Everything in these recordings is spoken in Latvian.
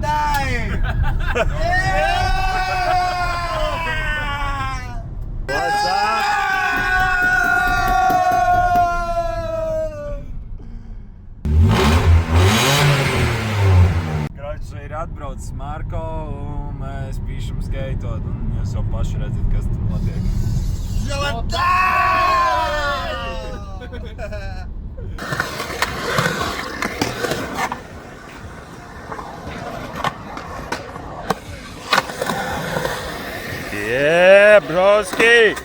die! What's up? Kroķis ir atbraucis Marko un mēs pīšam skeitot un jūs jau paši redzat, kas tur notiek. Yeah, broski!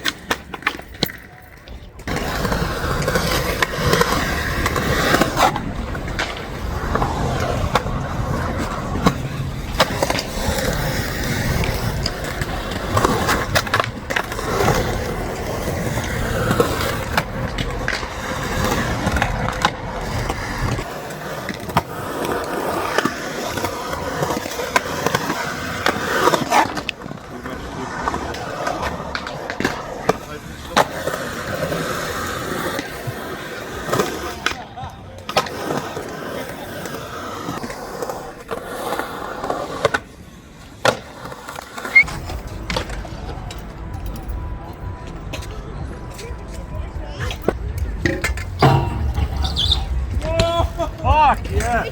Fuck, yeah!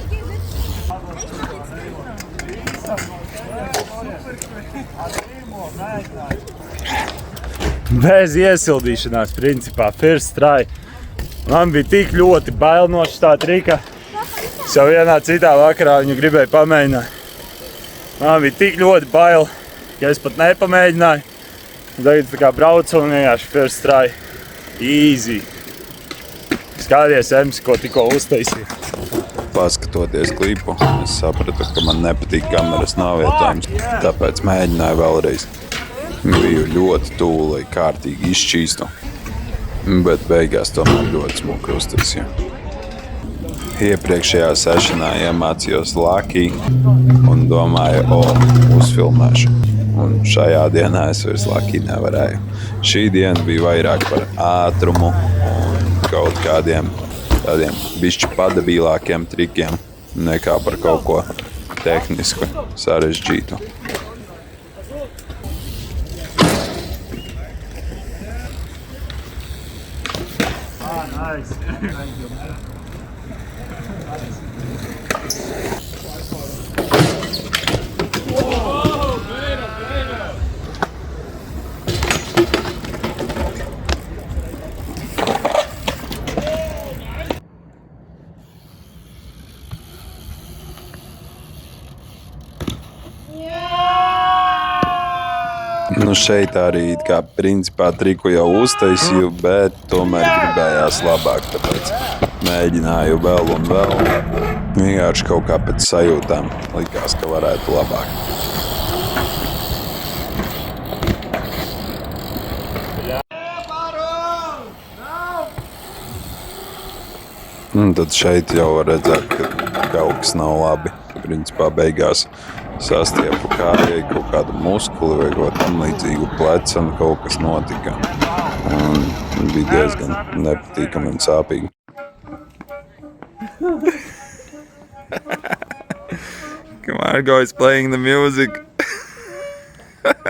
Bez iesildīšanās, principā, first try. Man bija tik ļoti bail no šitā trika. Es jau vienā citā vakarā viņu gribēju pamēģināt. Man bija tik ļoti bail, ka es pat nepamēģināju. Tagad tā kā braucu un vienkārši first try. Easy. Skaties, Ems, ko tikko uztaisīja. Paskatoties klipu, es sapratu, ka man nepatīk kameras novietojums, tāpēc mēģināju vēlreiz. Biju ļoti tuvu, lai kārtīgi izšķīstu, bet beigās tomēr ļoti smuki uztaisīju. Iepriekšējā sešanā iemācījos Lucky un domāju, uzfilmēšu. Un šajā dienā es vairs Lucky nevarēju. Šī diena bija vairāk par ātrumu un kaut kādiem tādiem bišķi padabīlākiem trikiem nekā par kaut ko tehnisku sarežģītu. Nice. Nu šeit arī kā principā triku jau uztaisīju, bet tomēr gribējās labāk, tāpēc mēģināju vēl un vēl. Vienkārši kaut kā pēc sajūtām likās, ka varētu labāk. Un tad šeit jau var redzēt, ka kaut kas nav labi. Principā beigās sastiepu kājai kaut kādu muskuli vai kaut tam līdzīgu plecam, kaut kas notika. Un bija diezgan nepatīkami un sāpīgi. Margo is playing the music.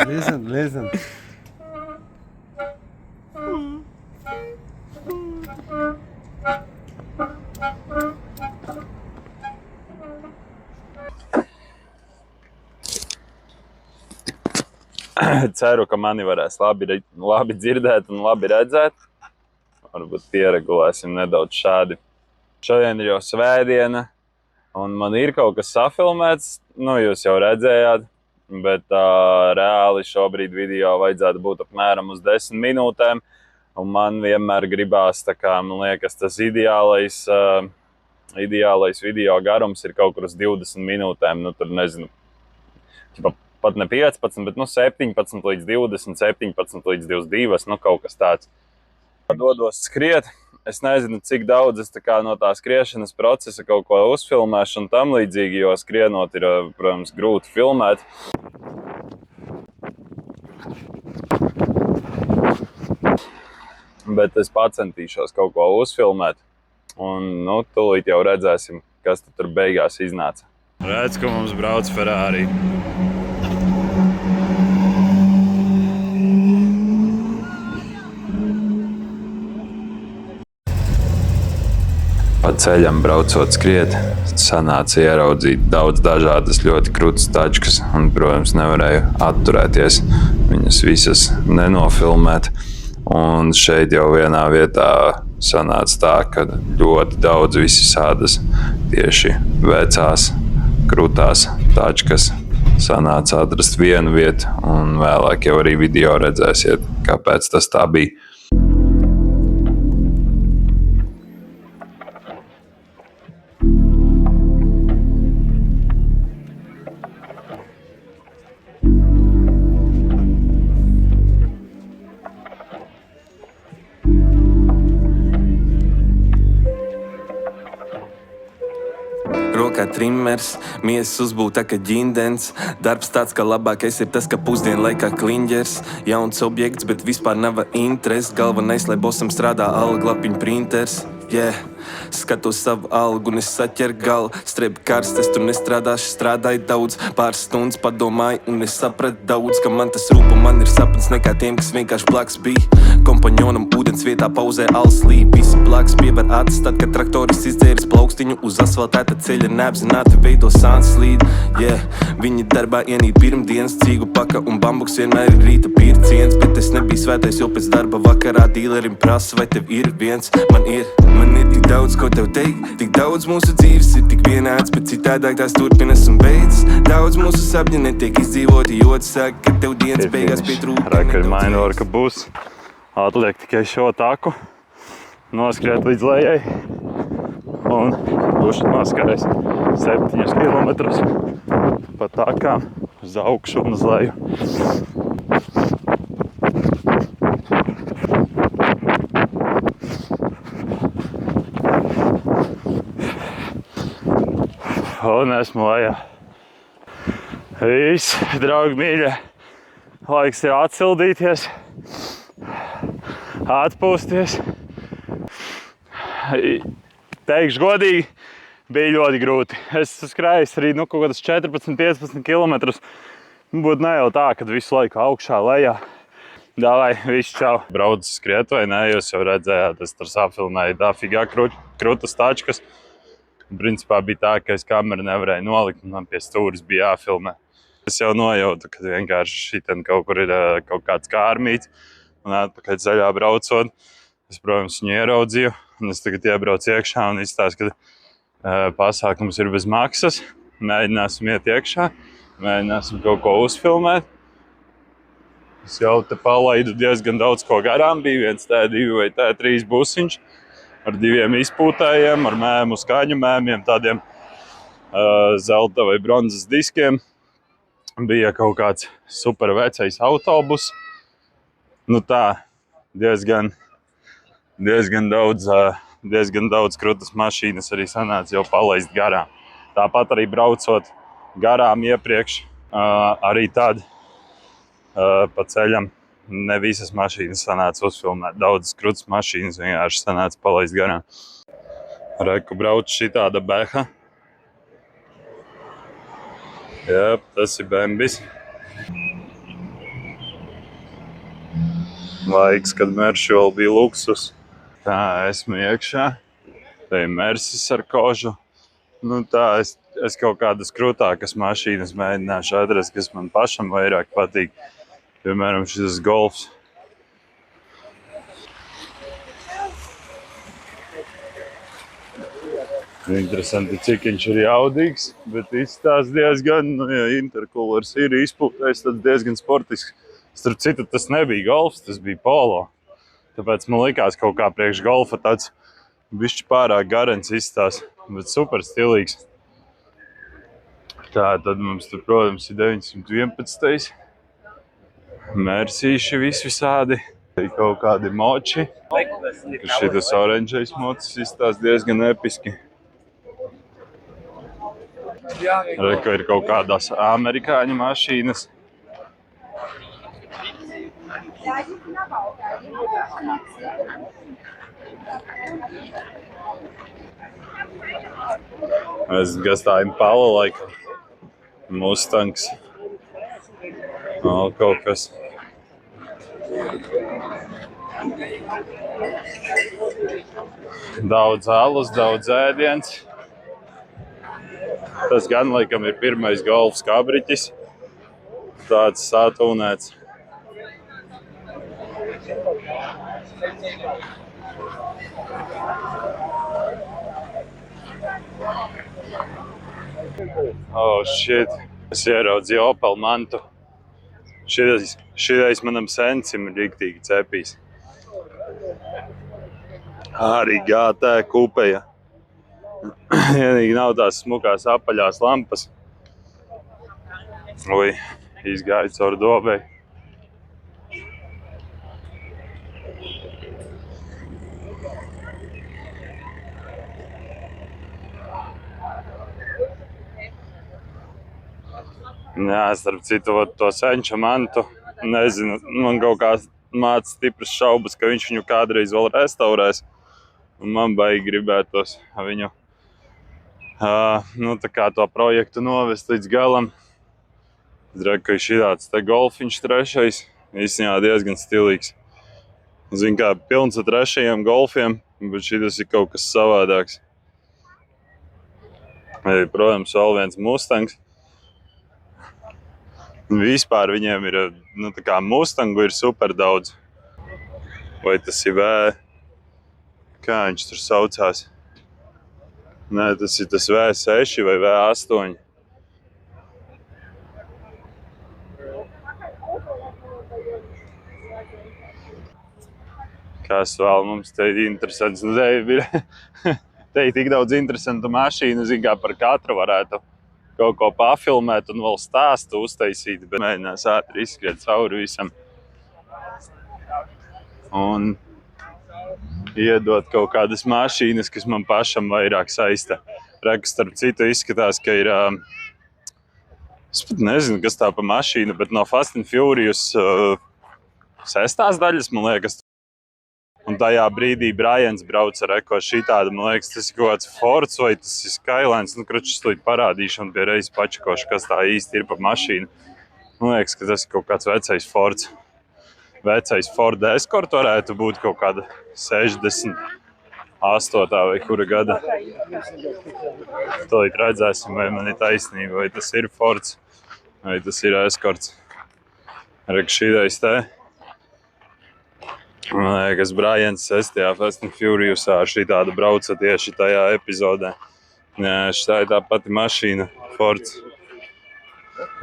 Listen. Ceru, ka mani varēs labi dzirdēt un labi redzēt. Varbūt pieregulēsim nedaudz šādi. Šodien ir jau svētdiena, un man ir kaut kas safilmēts. Nu, jūs jau redzējāt, bet reāli šobrīd video vajadzētu būt apmēram uz 10 minūtēm. Un man vienmēr gribās, tā kā, man liekas, tas ideālais video garums ir kaut kur uz 20 minūtēm. Nu, tur nezinu, pat ne 15, bet 17 līdz 20, 17 līdz 22, nu kaut kas tāds. Dodos skriet. Es nezinu, cik daudz es tā kā no tā skriešanas procesa kaut ko uzfilmēšu un tam līdzīgi, jo skrienot ir, protams, grūti filmēt. Bet es pacentīšos kaut ko uzfilmēt. Un, nu, tūlīt jau redzēsim, kas tur beigās iznāca. Redz, ka mums brauc Ferrari. Pa ceļam braucot skriet, sanāca ieraudzīt daudz dažādas ļoti krūtas tačkas un, protams, nevarēju atturēties viņas visas nenofilmēt. Un šeit jau vienā vietā sanāca tā, ka ļoti daudz visādas tieši vecās krūtās tačkas sanāca atrast vienu vietu, un vēlāk jau arī video redzēsiet, kāpēc tas tā bija. Rokā trimers, miesas uzbūta kā ģindens. Darbs tāds, ka labākais ir tas, ka pusdienlaikā kliņģers. Jauns objekts, bet vispār nav interesi. Galvenais, lai bosam strādā alglapiņu printers. Yeah. Skatos savu algu un es saķeru galu. Strebi karsts, es tur nestrādāšu, strādāju daudz. Pāris stundas padomāju un es sapratu daudz, ka man tas rūp un man ir sapnis nekā tiem, kas vienkārši blaks bija. Kompanionam ūdens vietā pauzē alus līp. Visi blaks pievar acis tad, kad traktoris izdzēris plaukstiņu uz asfaltēta ceļa neapzināti veido sānslīdi. Yeah. Viņi darbā ienīt pirmdienas, cīgu paka un bambuks vienmēr ir rīta pirciens. Bet es nebiju svētais, jo pēc darba vakarā dīlerim prasa, vai tev ir viens. Man ir tik daudz, ko tev teikt. Tik daudz mūsu dzīves ir tik vienāds, bet citādāk tās turpinas un beidzas. Daudz mūsu sapņi netiek izdzīvoti, jo saka, ka tev dienas beigās pietrūka. Reka ir mainora, ka būs. Atliek tikai šo taku, noskriet līdz lejai un duši noskarēs 7 kilometrus pa takām uz augšu un uz leju. Un esmu lejā. Viss, draugi mīļie, laiks ir atsildīties, atpūsties. Teikšu godīgi, bija ļoti grūti. Es skrēju arī kaut kādas 14-15 kilometrus. Būtu ne jau tā, kad visu laiku augšā, lejā. Davai, viss čau. Braucu skriet vai ne, jūs jau redzējāt, es tur safilmēju dafigā krūtas tačkas. Principā bija tā, ka es kameru nevarēju nolikt un man pie stūris bija jāfilmē. Es jau nojautu, ka vienkārši šitien kaut kur ir kaut kāds kārmīts un atpakaļ ceļā braucot. Es, protams, viņu ieraudzīju un es tagad iebraucu iekšā un izstāstu, ka pasākums ir bez maksas. Mēģināsim iet iekšā, mēģināsim kaut ko uzfilmēt. Es jau te palaidu diezgan daudz ko garām, bija viens T2 vai T3 busiņš. Ar 2 izpūtējiem, ar mēmu skaņu mēmiem, tādiem zelta vai bronzas diskiem. Bija kaut kāds super vecais autobus. Nu tā, diezgan daudz krutas mašīnas arī sanāca jau palaist garām. Tāpat arī braucot garām iepriekš, arī tad pa ceļam. Ne visas mašīnas sanāca uzfilmēt. Daudzas krutas mašīnas vienkārši sanāca palaist garām. Reku brauc šitāda beha. Jā, tas ir Bembis. Laiks, kad Merši vēl bija luksus. Tā, esmu iekšā. Te ir Mersis ar kožu. Nu tā, es kaut kādas krūtākas mašīnas mēģināšu atrast, kas man pašam vairāk patīk. Piemēram, šis Golfs. Interesanti, cik viņš ir jaudīgs, bet izstāsta diezgan, ja interkulars ir izpūtais, tad diezgan sportisks. Starp citu, tas nebija Golfs, tas bija Polo. Tāpēc man likās kaut kā priekš Golfa tāds bišķi pārāk garens izstāsta, bet super stilīgs. Tā, tad mums tur, protams, ir 911. Mērsīši visādi, kaut kādi moči. Šitas oranžais mocis izstāsta diezgan episki. Reka ir kaut kādas amerikāņu mašīnas. Nezinu, kas tā Impala laika. Mustangs. Vēl kaut kas. Daudz alus, daudz ēdiens. Tas gan laikam ir pirmais golfs kabriķis. Tāds satūnēts. Oh, shit. Es ieraudzīju Opel mantu. Šitais manam sencim ir riktīgi cepīs. Arī GT kupeja. Vienīgi nav tās smukās apaļās lampas. Ui, izgāju caur dobei. Jā, starp citu, to senča mantu, nezinu, man kaut kā māca stipras šaubas, ka viņš viņu kādreiz vēl restaurēs. Un man baigi gribētos viņu, tā kā to projektu novest līdz galam. Es redzu, ka ir šitāds te golfiņš trešais, īstenībā diezgan stilīgs. Zinu, kā pilns ar trešajiem golfiem, bet šitas ir kaut kas savādāks. Protams, vēl viens Mustangs. Vispār viņiem ir, tā kā Mustangu ir super daudz. Vai tas ir kā viņš tur saucās? Nē, tas ir tas V6 vai V8. Kas vēl mums te ir interesants? Te ir tik daudz interesantu mašīnu, zin kā par katru varētu kaut ko pafilmēt un vēl stāstu uztaisīt, bet mēģinās ātri izskriet cauri visam. Un iedot kaut kādas mašīnas, kas man pašam vairāk saista. Reku starp citu izskatās, ka ir, es pat nezinu, kas tā pa mašīna, bet no Fast and Furious 6. daļas, man liekas. Un tajā brīdī Brians brauc ar šitādu, man liekas, tas ir kaut kāds Fords vai tas ir Skylines. Kručs to parādīšu un pie reizes pačakošu, kas tā īsti ir pa mašīnu. Man liekas, ka tas ir kaut kāds vecais Fords. Vecais Ford Escort varētu būt kaut kāda 68. vai kura gada. Tolīt redzēsim, vai man ir taisnība, vai tas ir Fords, vai tas ir Escorts. Reku šitais te. Man liekas, Brians 6. Fast and Furiousā ar šitādu brauca tieši tajā epizodē. Jā, šitā ir tā pati mašīna, Fords.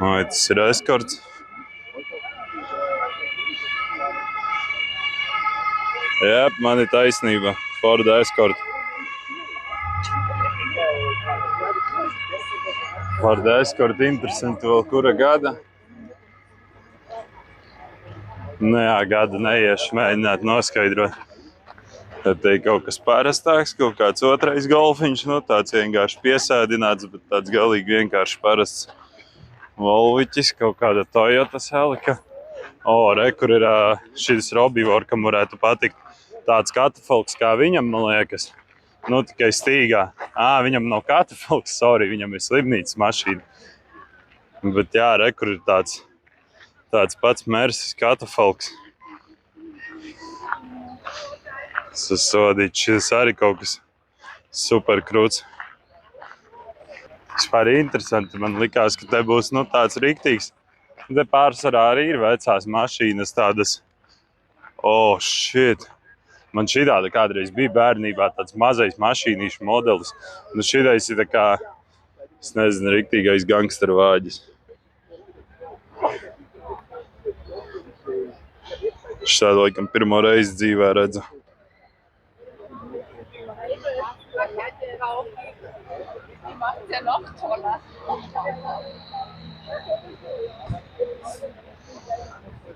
Vai tas ir Escorts? Jā, man ir taisnība. Ford Escort. Ford Escort, interesanti vēl kura gada. Jā, gada neiešu mēģināt noskaidrot. Tad te ir kaut kas parastāks, kaut kāds otrais golfiņš, tāds vienkārši piesēdināts, bet tāds galīgi vienkārši parasts Volviķis, kaut kāda Toyota Celica. Re, kur ir šis Robivor, kam varētu patikt tāds katafalks kā viņam, man liekas. Tikai stīgā. Viņam nav katafalks, sorry, viņam ir slimnīcas mašīna. Bet jā, re, kur ir tāds pats Mersis katafalks. Sasodīt, šis arī kaut kas super krūts. Vispār interesanti, man likās, ka te būs tāds riktīgs. Te pārsvarā arī ir vecās mašīnas tādas. Shit! Man šitāda kādreiz bija bērnībā tāds mazais mašīnīšu modelis. Šitais ir tā kā, es nezinu, riktīgais gangsteru vāģis. Šādu laikam pirmo reizi dzīvē redzu.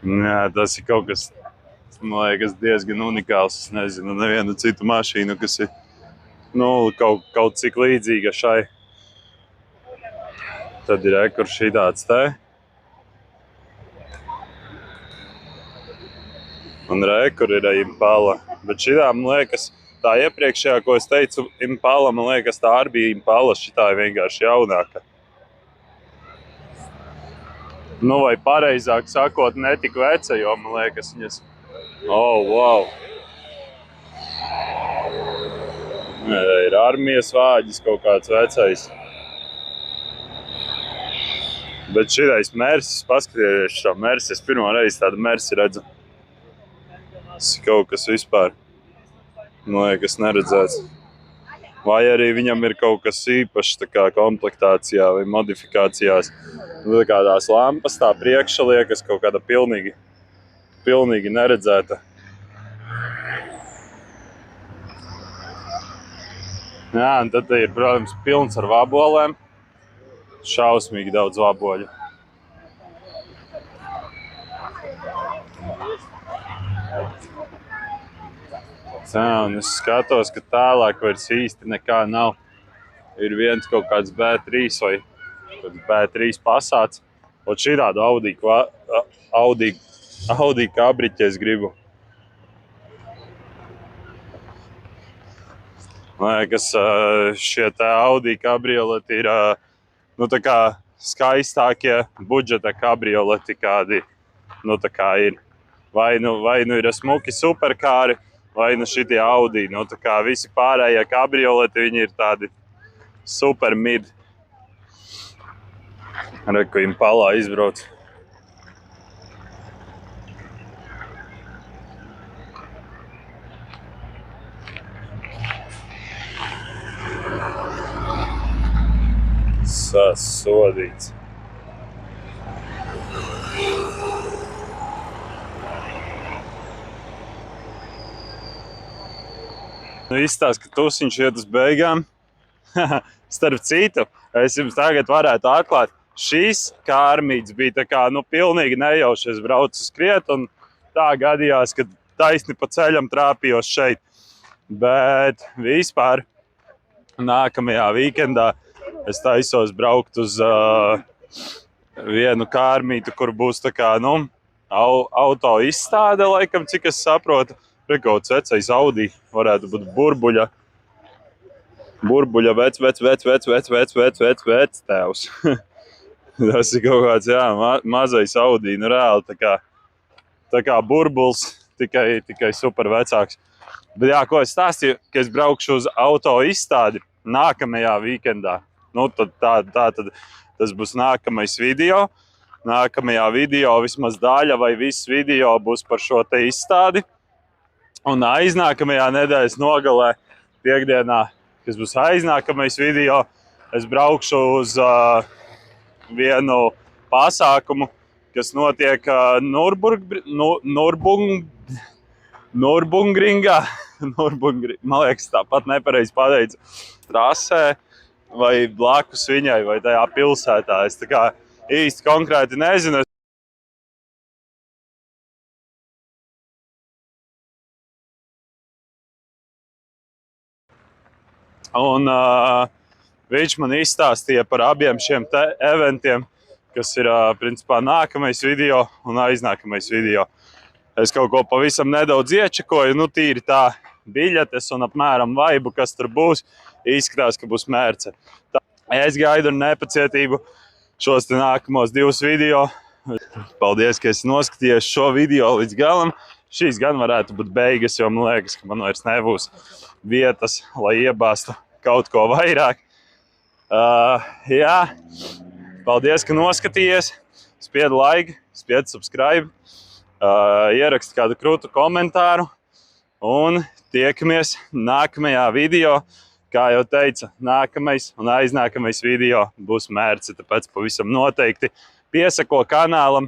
Jā, tas ir kaut kas, man liekas, diezgan unikāls. Es nezinu, nevienu citu mašīnu, kas ir kaut cik līdzīga šai. Tad ir kur šitāds te. Un re, kur ir Impala. Bet šitā, man liekas, tā iepriekšējā, ko es teicu, Impala, man liekas, tā arī bija Impala, šitā ir vienkārši jaunāka. Nu, vai pareizāk sakot, netik veca, jo, man liekas, viņas... wow! Ir armijas vāģis kaut kāds vecais. Bet šitais Mersis, paskatieties šo Mersi, es pirmo reizi tādu Mersi redzu. Tas ir kaut kas vispār, man liekas, neredzēts. Vai arī viņam ir kaut kas īpašs tā kā komplektācijā vai modifikācijās. Nu, tā kā tās lampas tā priekša liekas kaut kāda pilnīgi neredzēta. Jā, un tad ir, protams, pilns ar vabolēm. Šausmīgi daudz vaboļu. Tā, un es skatos, ka tālāk vairs īsti nekā nav. Ir viens kaut kāds B3 vai B3 Passats. Un šī tādu Audi kabriķi es gribu. Man liekas, šie tā Audi kabrioleti ir nu, tā kā skaistākie budžeta kabrioleti, kādi nu, tā kā ir. Vai nu ir smuki superkāri, vai nu šitie Audi. Nu, tā kā visi pārējie kabrioleti, viņi ir tādi super mid. Reku Impalā izbrauc. Sasodīts. Nu, izstāst, ka tusiņš iet uz beigām. Starp citu, es jums tagad varētu atklāt, šīs kārmītes bija tā kā, nu, pilnīgi nejauši. Es braucu skriet un tā gadījās, ka taisni pa ceļam trāpījos šeit. Bet vispār nākamajā vīkendā es taisos braukt uz vienu kārmītu, kur būs tā kā, nu, auto izstāde, laikam, cik es saprotu. Rekauts vecais Audi varētu būt burbuļa vec tēvs. Tas ir kaut kāds, jā, mazais Audi, nu reāli tā kā burbuls, tikai super vecāks. Bet jā, ko es stāstīju, ka es braukšu uz auto izstādi nākamajā vīkendā. Nu, tad tas būs nākamais video. Nākamajā video vismaz daļa vai viss video būs par šo te izstādi. Un aiznākamajā nedēļas nogalē, piekdienā, kas būs aiznākamais video, es braukšu uz vienu pasākumu, kas notiek Nürburgringā. Man liekas, tāpat nepareizi pateicu. Trasē vai blakus viņai, vai tajā pilsētā. Es tā kā īsti konkrēti nezinu. Un viņš man izstāstīja par abiem šiem te eventiem, kas ir principā nākamais video un aiznākamais video. Es kaut ko pavisam nedaudz iečekoju, nu tīri tā biļetes un apmēram vaibu, kas tur būs. Izskatās, ka būs mērce. Es gaidu ar nepacietību šos te nākamos 2 video. Paldies, ka esi noskatījies šo video līdz galam. Šīs gan varētu būt beigas, jo man liekas, ka man vairs nebūs vietas, lai iebāstu kaut ko vairāk. Jā, paldies, ka noskatījies. Spied like, spied subscribe, ieraksti kādu krūtu komentāru un tiekamies nākamajā video. Kā jau teica, nākamais un aiznākamais video būs mērce, tāpēc pavisam noteikti piesako kanālam.